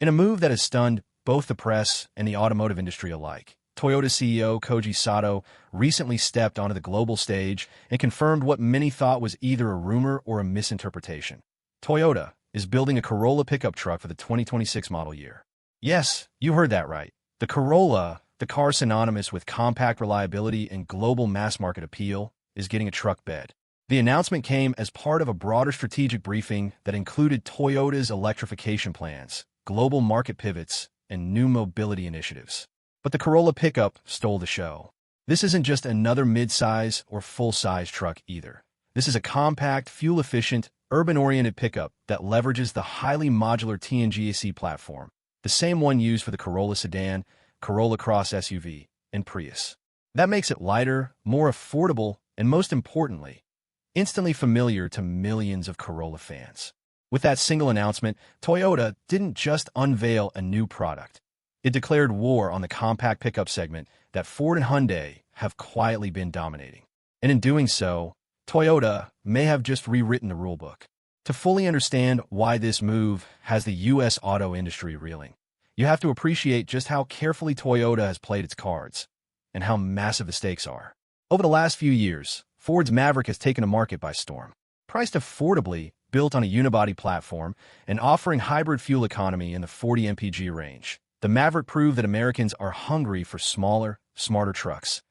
In a move that has stunned both the press and the automotive industry alike, Toyota CEO Koji Sato recently stepped onto the global stage and confirmed what many thought was either a rumor or a misinterpretation. Toyota is building a Corolla pickup truck for the 2026 model year. Yes, you heard that right. The Corolla, the car synonymous with compact reliability and global mass-market appeal, is getting a truck bed. The announcement came as part of a broader strategic briefing that included Toyota's electrification plans, global market pivots, and new mobility initiatives. But the Corolla pickup stole the show. This isn't just another mid-size or full-size truck either. This is a compact, fuel-efficient, urban-oriented pickup that leverages the highly modular TNGAC platform, the same one used for the Corolla sedan, Corolla Cross SUV, and Prius. That makes it lighter, more affordable, and most importantly, instantly familiar to millions of Corolla fans. With that single announcement, Toyota didn't just unveil a new product. It declared war on the compact pickup segment that Ford and Hyundai have quietly been dominating. And in doing so, Toyota may have just rewritten the rulebook. To fully understand why this move has the U.S. auto industry reeling, you have to appreciate just how carefully Toyota has played its cards and how massive the stakes are. Over the last few years, Ford's Maverick has taken a market by storm. Priced affordably, built on a unibody platform, and offering hybrid fuel economy in the 40 mpg range, the Maverick proved that Americans are hungry for smaller, smarter trucks,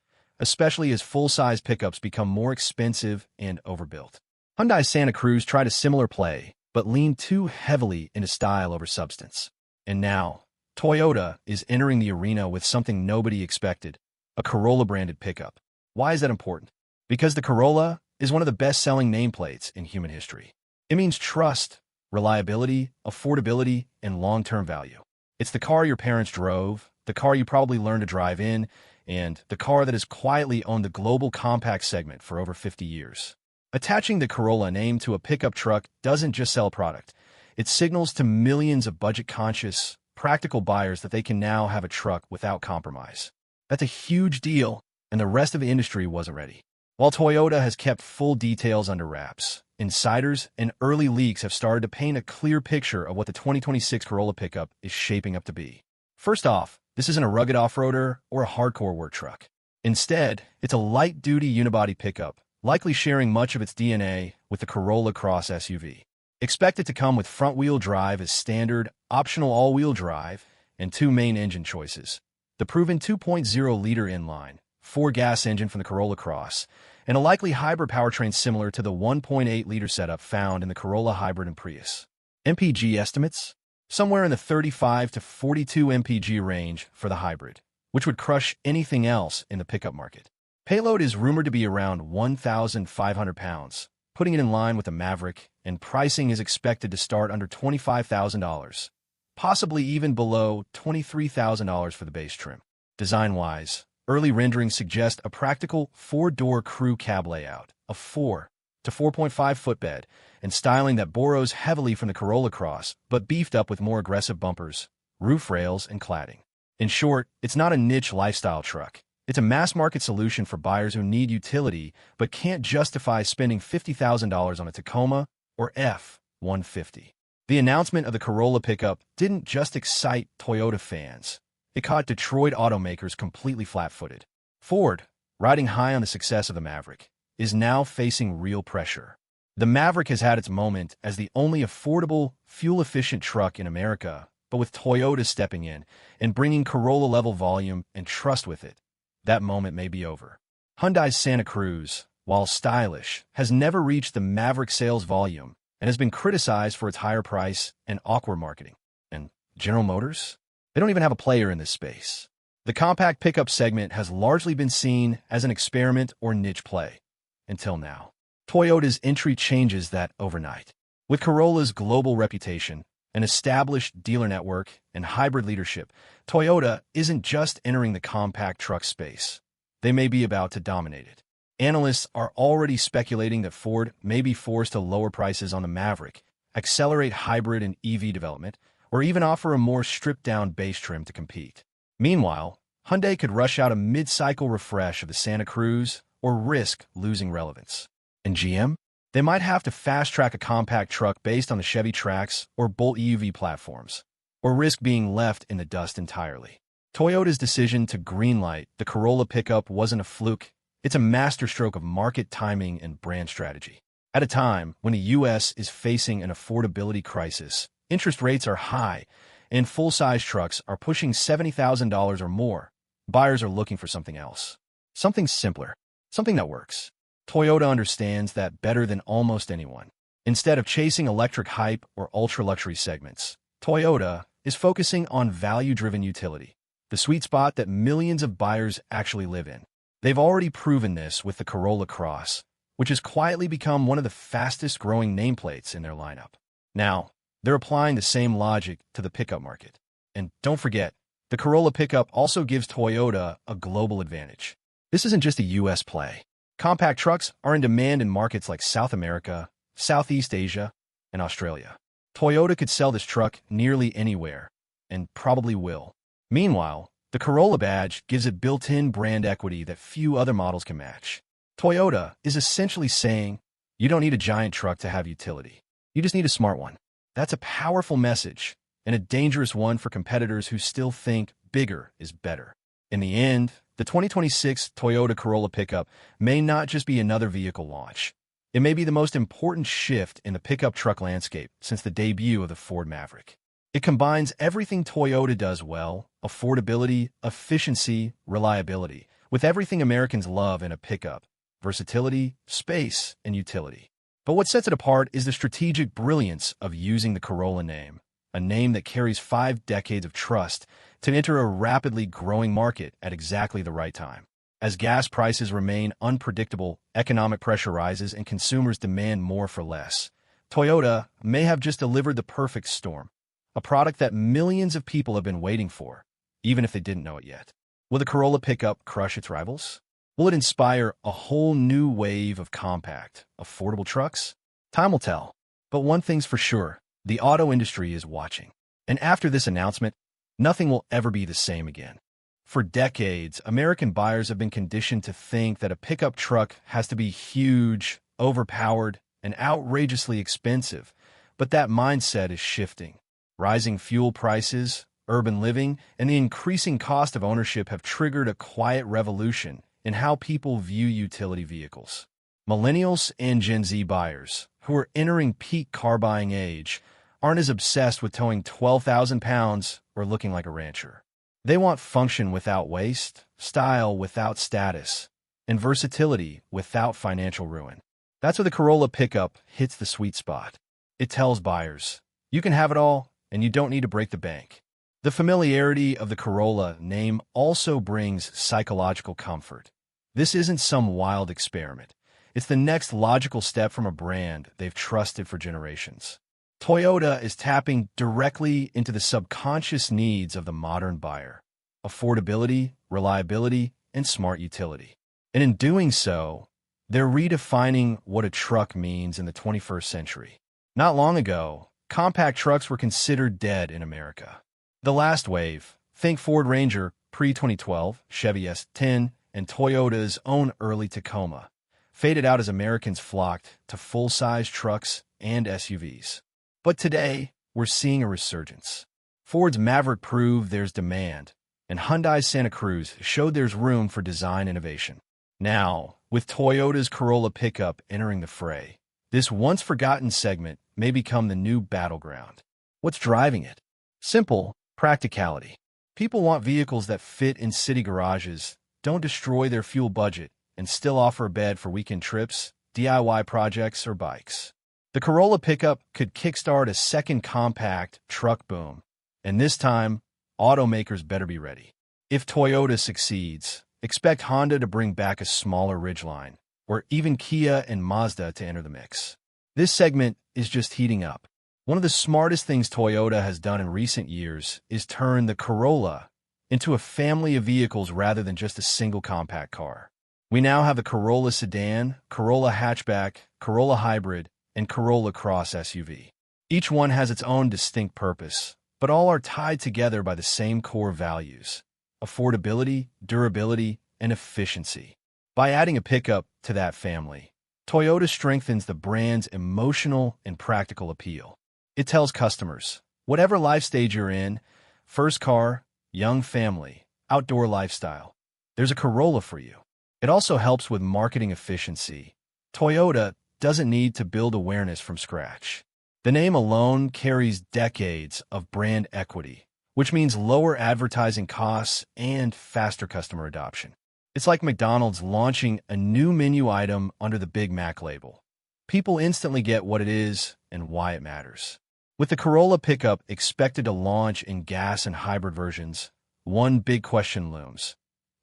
especially as full-size pickups become more expensive and overbuilt. Hyundai's Santa Cruz tried a similar play, but leaned too heavily into style over substance. And now, Toyota is entering the arena with something nobody expected, a Corolla-branded pickup. Why is that important? Because the Corolla is one of the best-selling nameplates in human history. It means trust, reliability, affordability, and long-term value. It's the car your parents drove, the car you probably learned to drive in, and the car that has quietly owned the global compact segment for over 50 years. Attaching the Corolla name to a pickup truck doesn't just sell a product. It signals to millions of budget-conscious, practical buyers that they can now have a truck without compromise. That's a huge deal, and the rest of the industry wasn't ready. While Toyota has kept full details under wraps, insiders and early leaks have started to paint a clear picture of what the 2026 Corolla pickup is shaping up to be. First off, this isn't a rugged off-roader or a hardcore work truck. Instead, it's a light-duty unibody pickup, likely sharing much of its DNA with the Corolla Cross SUV. Expect it to come with front-wheel drive as standard, optional all-wheel drive, and two main engine choices: the proven 2.0-liter inline, 4-gas engine from the Corolla Cross, and a likely hybrid powertrain similar to the 1.8-liter setup found in the Corolla Hybrid and Prius. MPG estimates? Somewhere in the 35 to 42 mpg range for the hybrid, which would crush anything else in the pickup market. Payload is rumored to be around 1,500 pounds, putting it in line with the Maverick, and pricing is expected to start under $25,000, possibly even below $23,000 for the base trim. Design-wise, early renderings suggest a practical 4-door crew cab layout, a 4 to 4.5 footbed, and styling that borrows heavily from the Corolla Cross, but beefed up with more aggressive bumpers, roof rails, and cladding. In short, it's not a niche lifestyle truck. It's a mass-market solution for buyers who need utility but can't justify spending $50,000 on a Tacoma or F-150. The announcement of the Corolla pickup didn't just excite Toyota fans. It caught Detroit automakers completely flat-footed. Ford, riding high on the success of the Maverick, is now facing real pressure. The Maverick has had its moment as the only affordable, fuel-efficient truck in America, but with Toyota stepping in and bringing Corolla-level volume and trust with it, that moment may be over. Hyundai's Santa Cruz, while stylish, has never reached the Maverick sales volume and has been criticized for its higher price and awkward marketing. And General Motors? They don't even have a player in this space. The compact pickup segment has largely been seen as an experiment or niche play, until now. Toyota's entry changes that overnight. With Corolla's global reputation, an established dealer network, and hybrid leadership, Toyota isn't just entering the compact truck space. They may be about to dominate it. Analysts are already speculating that Ford may be forced to lower prices on the Maverick, accelerate hybrid and EV development, or even offer a more stripped-down base trim to compete. Meanwhile, Hyundai could rush out a mid-cycle refresh of the Santa Cruz or risk losing relevance. And GM? They might have to fast-track a compact truck based on the Chevy Trax or Bolt EUV platforms. or risk being left in the dust entirely. Toyota's decision to greenlight the Corolla Pickup wasn't a fluke. It's a masterstroke of market timing and brand strategy. At a time when the U.S. is facing an affordability crisis, interest rates are high, and full-size trucks are pushing $70,000 or more, buyers are looking for something else. Something simpler. Something that works. Toyota understands that better than almost anyone. Instead of chasing electric hype or ultra-luxury segments, Toyota is focusing on value-driven utility, the sweet spot that millions of buyers actually live in. They've already proven this with the Corolla Cross, which has quietly become one of the fastest-growing nameplates in their lineup. Now, they're applying the same logic to the pickup market. And don't forget, the Corolla Pickup also gives Toyota a global advantage. This isn't just a U.S. play. Compact trucks are in demand in markets like South America, Southeast Asia, and Australia. Toyota could sell this truck nearly anywhere, and probably will. Meanwhile, the Corolla badge gives it built-in brand equity that few other models can match. Toyota is essentially saying, you don't need a giant truck to have utility. You just need a smart one. That's a powerful message, and a dangerous one for competitors who still think bigger is better. In the end, the 2026 Toyota Corolla Pickup may not just be another vehicle launch. It may be the most important shift in the pickup truck landscape since the debut of the Ford Maverick. It combines everything Toyota does well, affordability, efficiency, reliability, with everything Americans love in a pickup, versatility, space, and utility. But what sets it apart is the strategic brilliance of using the Corolla name, a name that carries 5 decades of trust, to enter a rapidly growing market at exactly the right time. As gas prices remain unpredictable, economic pressure rises, and consumers demand more for less, Toyota may have just delivered the perfect storm, a product that millions of people have been waiting for, even if they didn't know it yet. Will the Corolla Pickup crush its rivals? Will it inspire a whole new wave of compact, affordable trucks? Time will tell. But one thing's for sure, the auto industry is watching. And after this announcement, nothing will ever be the same again. For decades, American buyers have been conditioned to think that a pickup truck has to be huge, overpowered, and outrageously expensive. But that mindset is shifting. Rising fuel prices, urban living, and the increasing cost of ownership have triggered a quiet revolution in how people view utility vehicles. Millennials and Gen Z buyers, who are entering peak car buying age, aren't as obsessed with towing 12,000 pounds or looking like a rancher. They want function without waste, style without status, and versatility without financial ruin. That's where the Corolla Pickup hits the sweet spot. It tells buyers, you can have it all, and you don't need to break the bank. The familiarity of the Corolla name also brings psychological comfort. This isn't some wild experiment. It's the next logical step from a brand they've trusted for generations. Toyota is tapping directly into the subconscious needs of the modern buyer: affordability, reliability, and smart utility. And in doing so, they're redefining what a truck means in the 21st century. Not long ago, compact trucks were considered dead in America. The last wave, think Ford Ranger pre-2012, Chevy S10, and Toyota's own early Tacoma, faded out as Americans flocked to full-size trucks and SUVs. But today, we're seeing a resurgence. Ford's Maverick proved there's demand, and Hyundai's Santa Cruz showed there's room for design innovation. Now, with Toyota's Corolla Pickup entering the fray, this once-forgotten segment may become the new battleground. What's driving it? Simple practicality. People want vehicles that fit in city garages, don't destroy their fuel budget, and still offer a bed for weekend trips, DIY projects, or bikes. The Corolla Pickup could kickstart a second compact truck boom, and this time, automakers better be ready. If Toyota succeeds, expect Honda to bring back a smaller Ridgeline, or even Kia and Mazda to enter the mix. This segment is just heating up. One of the smartest things Toyota has done in recent years is turn the Corolla into a family of vehicles rather than just a single compact car. We now have the Corolla Sedan, Corolla Hatchback, Corolla Hybrid, and Corolla Cross SUV. Each one has its own distinct purpose, but all are tied together by the same core values: affordability, durability, and efficiency. By adding a pickup to that family, Toyota strengthens the brand's emotional and practical appeal. It tells customers, Whatever life stage you're in, first car, young family, outdoor lifestyle, there's a Corolla for you. It also helps with marketing efficiency. Toyota doesn't need to build awareness from scratch. The name alone carries decades of brand equity, which means lower advertising costs and faster customer adoption. It's like McDonald's launching a new menu item under the Big Mac label. People instantly get what it is and why it matters. With the Corolla Pickup expected to launch in gas and hybrid versions, one big question looms.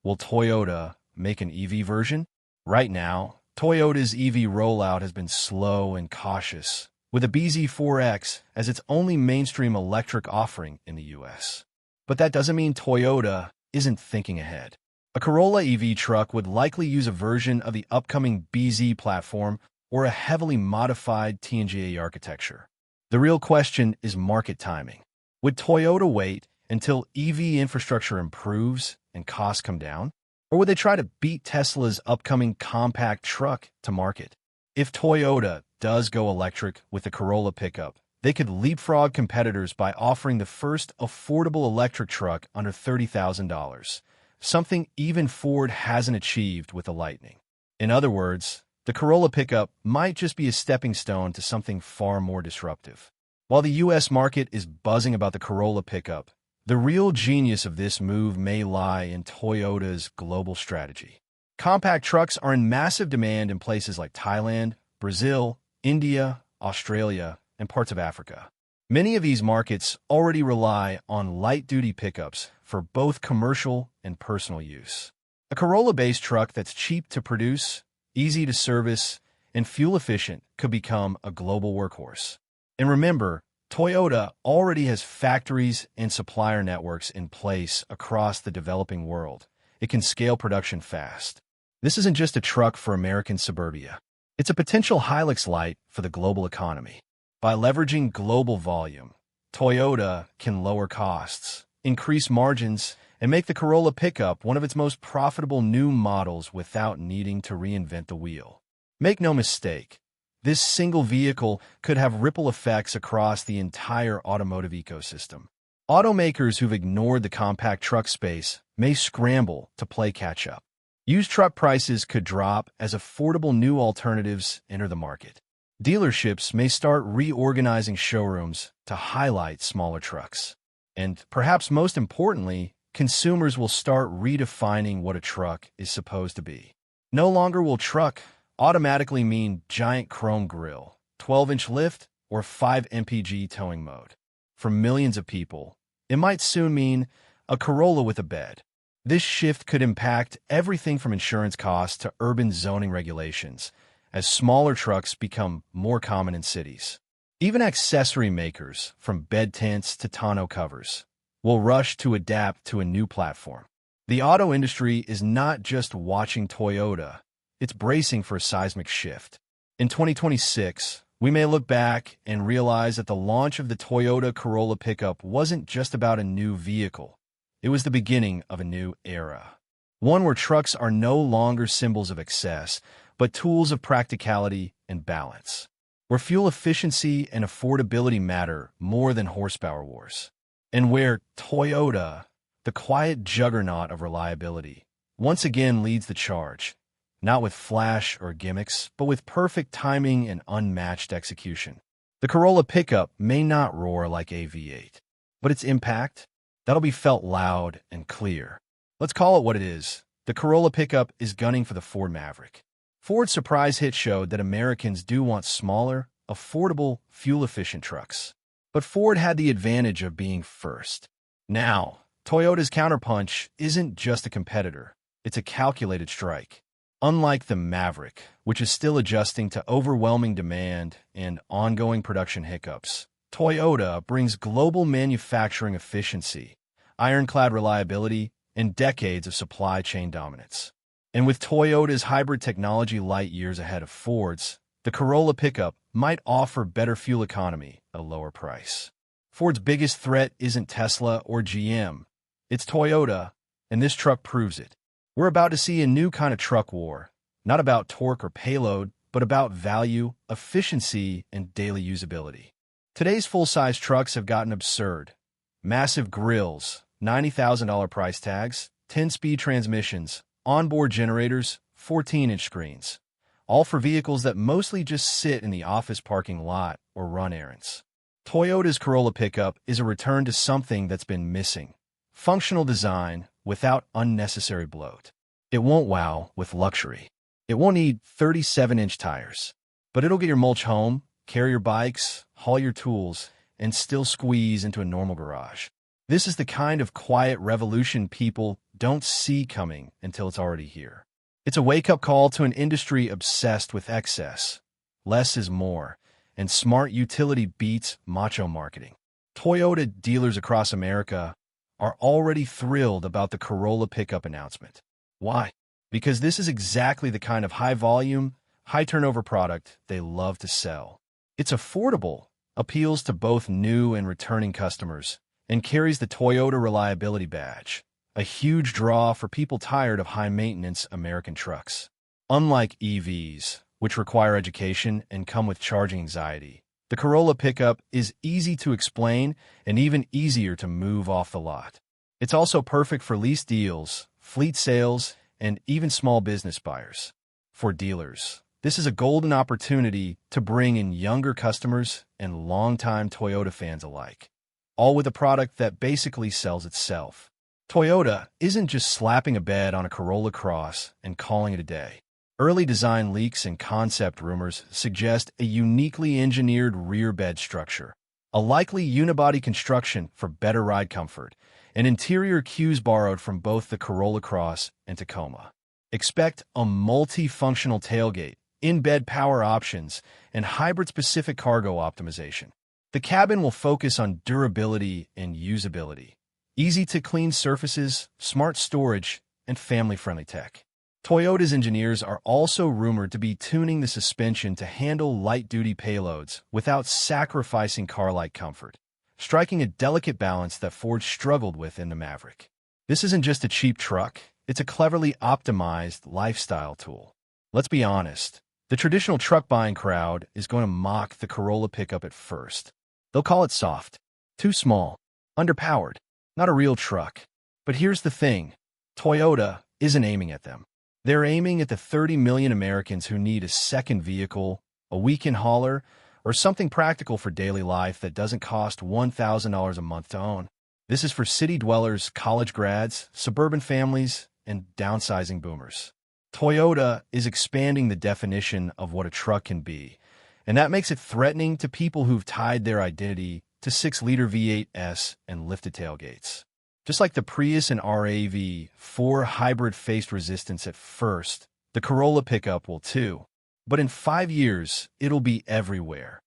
Will Toyota make an EV version? Right now, Toyota's EV rollout has been slow and cautious, with a BZ4X as its only mainstream electric offering in the US. But that doesn't mean Toyota isn't thinking ahead. A Corolla EV truck would likely use a version of the upcoming BZ platform or a heavily modified TNGA architecture. The real question is market timing. Would Toyota wait until EV infrastructure improves and costs come down? Or would they try to beat Tesla's upcoming compact truck to market? If Toyota does go electric with the Corolla Pickup, they could leapfrog competitors by offering the first affordable electric truck under $30,000, something even Ford hasn't achieved with the Lightning. In other words, the Corolla Pickup might just be a stepping stone to something far more disruptive. While the US market is buzzing about the Corolla Pickup, the real genius of this move may lie in Toyota's global strategy. Compact trucks are in massive demand in places like Thailand, Brazil, India, Australia, and parts of Africa. Many of these markets already rely on light-duty pickups for both commercial and personal use. A Corolla-based truck that's cheap to produce, easy to service, and fuel-efficient could become a global workhorse. And remember, Toyota already has factories and supplier networks in place across the developing world. It can scale production fast. This isn't just a truck for American suburbia. It's a potential Hilux Light for the global economy. By leveraging global volume, Toyota can lower costs, increase margins, and make the Corolla Pickup one of its most profitable new models without needing to reinvent the wheel. Make no mistake, this single vehicle could have ripple effects across the entire automotive ecosystem. Automakers who've ignored the compact truck space may scramble to play catch-up. Used truck prices could drop as affordable new alternatives enter the market. Dealerships may start reorganizing showrooms to highlight smaller trucks. And perhaps most importantly, consumers will start redefining what a truck is supposed to be. No longer will truck automatically mean giant chrome grille, 12-inch lift, or 5 mpg towing mode. For millions of people, it might soon mean a Corolla with a bed. This shift could impact everything from insurance costs to urban zoning regulations, as smaller trucks become more common in cities. Even accessory makers, from bed tents to tonneau covers, will rush to adapt to a new platform. The auto industry is not just watching Toyota, it's bracing for a seismic shift. In 2026, we may look back and realize that the launch of the Toyota Corolla Pickup wasn't just about a new vehicle. It was the beginning of a new era. One where trucks are no longer symbols of excess, but tools of practicality and balance. Where fuel efficiency and affordability matter more than horsepower wars. And where Toyota, the quiet juggernaut of reliability, once again leads the charge. Not with flash or gimmicks, but with perfect timing and unmatched execution. The Corolla Pickup may not roar like a V8, but its impact, that'll be felt loud and clear. Let's call it what it is. The Corolla Pickup is gunning for the Ford Maverick. Ford's surprise hit showed that Americans do want smaller, affordable, fuel-efficient trucks. But Ford had the advantage of being first. Now, Toyota's counterpunch isn't just a competitor, it's a calculated strike. Unlike the Maverick, which is still adjusting to overwhelming demand and ongoing production hiccups, Toyota brings global manufacturing efficiency, ironclad reliability, and decades of supply chain dominance. And with Toyota's hybrid technology light years ahead of Ford's, the Corolla Pickup might offer better fuel economy at a lower price. Ford's biggest threat isn't Tesla or GM, it's Toyota, and this truck proves it. We're about to see a new kind of truck war, not about torque or payload, but about value, efficiency, and daily usability. Today's full-size trucks have gotten absurd. Massive grills, $90,000 price tags, 10-speed transmissions, onboard generators, 14-inch screens. All for vehicles that mostly just sit in the office parking lot or run errands. Toyota's Corolla Pickup is a return to something that's been missing. Functional design without unnecessary bloat. It won't wow with luxury. It won't need 37-inch tires. But it'll get your mulch home, carry your bikes, haul your tools, and still squeeze into a normal garage. This is the kind of quiet revolution people don't see coming until it's already here. It's a wake-up call to an industry obsessed with excess. Less is more, and smart utility beats macho marketing. Toyota dealers across America are already thrilled about the Corolla Pickup announcement. Why? Because this is exactly the kind of high-volume, high-turnover product they love to sell. It's affordable, appeals to both new and returning customers, and carries the Toyota Reliability Badge, a huge draw for people tired of high-maintenance American trucks. Unlike EVs, which require education and come with charging anxiety, the Corolla Pickup is easy to explain and even easier to move off the lot. It's also perfect for lease deals, fleet sales, and even small business buyers. For dealers, this is a golden opportunity to bring in younger customers and longtime Toyota fans alike, all with a product that basically sells itself. Toyota isn't just slapping a bed on a Corolla Cross and calling it a day. Early design leaks and concept rumors suggest a uniquely engineered rear bed structure, a likely unibody construction for better ride comfort, and interior cues borrowed from both the Corolla Cross and Tacoma. Expect a multi-functional tailgate, in-bed power options, and hybrid-specific cargo optimization. The cabin will focus on durability and usability, easy-to-clean surfaces, smart storage, and family-friendly tech. Toyota's engineers are also rumored to be tuning the suspension to handle light-duty payloads without sacrificing car-like comfort, striking a delicate balance that Ford struggled with in the Maverick. This isn't just a cheap truck, it's a cleverly optimized lifestyle tool. Let's be honest, the traditional truck-buying crowd is going to mock the Corolla Pickup at first. They'll call it soft, too small, underpowered, not a real truck. But here's the thing, Toyota isn't aiming at them. They're aiming at the 30 million Americans who need a second vehicle, a weekend hauler, or something practical for daily life that doesn't cost $1,000 a month to own. This is for city dwellers, college grads, suburban families, and downsizing boomers. Toyota is expanding the definition of what a truck can be, and that makes it threatening to people who've tied their identity to 6-liter V8s and lifted tailgates. Just like the Prius and RAV4 hybrid faced resistance at first, the Corolla Pickup will too. But in 5 years, it'll be everywhere,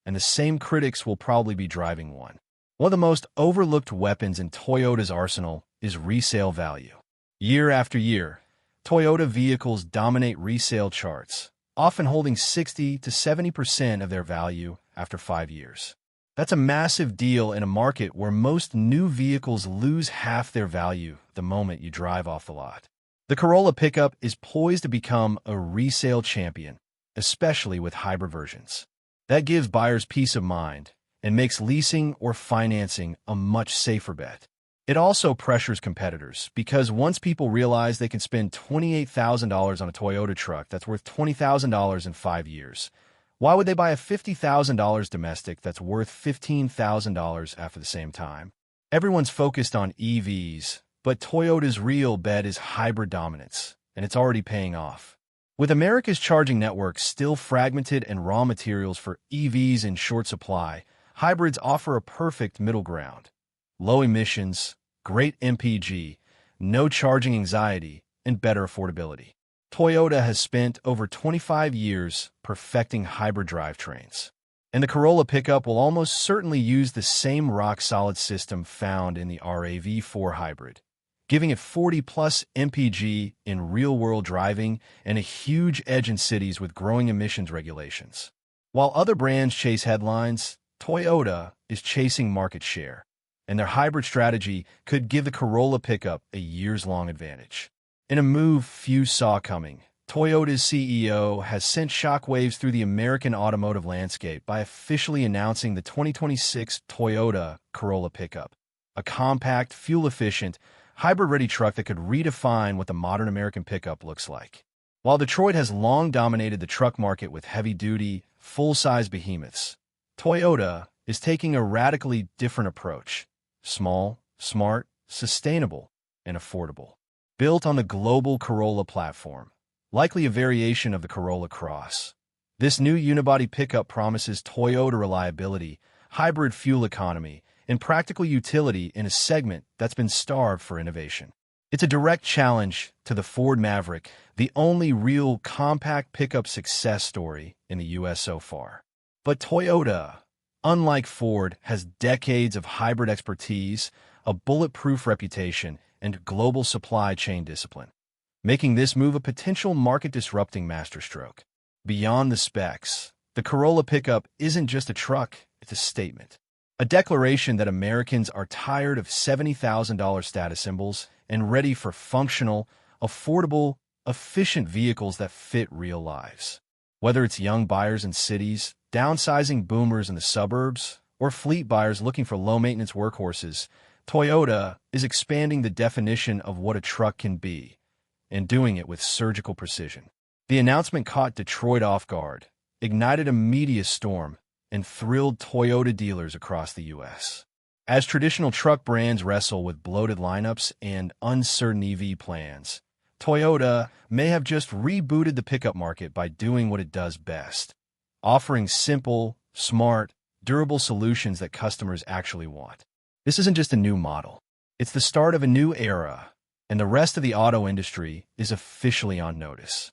and the same critics will probably be driving one. One of the most overlooked weapons in Toyota's arsenal is resale value. Year after year, Toyota vehicles dominate resale charts, often holding 60 to 70% of their value after 5 years. That's a massive deal in a market where most new vehicles lose half their value the moment you drive off the lot. The Corolla Pickup is poised to become a resale champion, especially with hybrid versions. That gives buyers peace of mind and makes leasing or financing a much safer bet. It also pressures competitors because once people realize they can spend $28,000 on a Toyota truck that's worth $20,000 in 5 years, why would they buy a $50,000 domestic that's worth $15,000 after the same time? Everyone's focused on EVs, but Toyota's real bet is hybrid dominance, and it's already paying off. With America's charging network still fragmented and raw materials for EVs in short supply, hybrids offer a perfect middle ground. Low emissions, great MPG, no charging anxiety, and better affordability. Toyota has spent over 25 years perfecting hybrid drivetrains, and the Corolla Pickup will almost certainly use the same rock-solid system found in the RAV4 hybrid, giving it 40-plus MPG in real-world driving and a huge edge in cities with growing emissions regulations. While other brands chase headlines, Toyota is chasing market share, and their hybrid strategy could give the Corolla Pickup a years-long advantage. In a move few saw coming, Toyota's CEO has sent shockwaves through the American automotive landscape by officially announcing the 2026 Toyota Corolla Pickup, a compact, fuel-efficient, hybrid-ready truck that could redefine what the modern American pickup looks like. While Detroit has long dominated the truck market with heavy-duty, full-size behemoths, Toyota is taking a radically different approach: small, smart, sustainable, and affordable. Built on the global Corolla platform, likely a variation of the Corolla Cross, this new unibody pickup promises Toyota reliability, hybrid fuel economy, and practical utility in a segment that's been starved for innovation. It's a direct challenge to the Ford Maverick, the only real compact pickup success story in the U.S. so far. But Toyota, unlike Ford, has decades of hybrid expertise, a bulletproof reputation, and global supply chain discipline, making this move a potential market-disrupting masterstroke. Beyond the specs, the Corolla Pickup isn't just a truck, it's a statement. A declaration that Americans are tired of $70,000 status symbols and ready for functional, affordable, efficient vehicles that fit real lives. Whether it's young buyers in cities, downsizing boomers in the suburbs, or fleet buyers looking for low-maintenance workhorses, Toyota is expanding the definition of what a truck can be, and doing it with surgical precision. The announcement caught Detroit off guard, ignited a media storm, and thrilled Toyota dealers across the U.S. As traditional truck brands wrestle with bloated lineups and uncertain EV plans, Toyota may have just rebooted the pickup market by doing what it does best: offering simple, smart, durable solutions that customers actually want. This isn't just a new model. It's the start of a new era, and the rest of the auto industry is officially on notice.